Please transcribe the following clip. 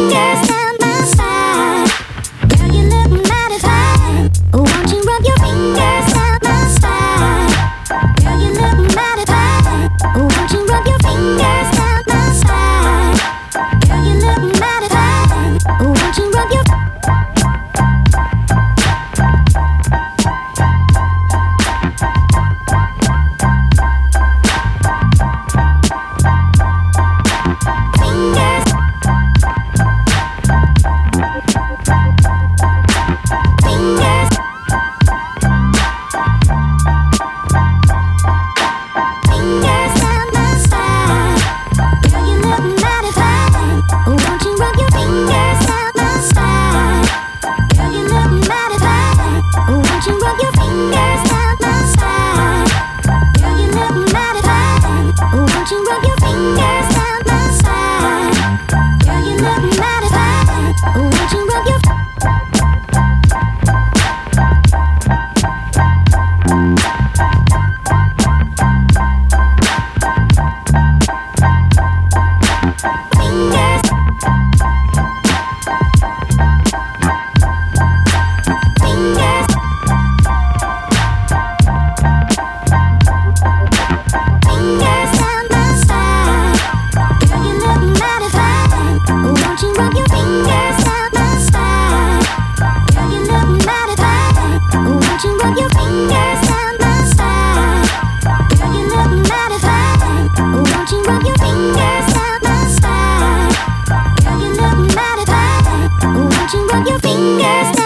fingers down my spine. Girl, you look mighty fine. Won't you rub your fingers down my spine? Girl, you look mighty fine. Won't you rub your fingers down my spine? Girl, you look mighty fine. Won't you rub your rub your fingers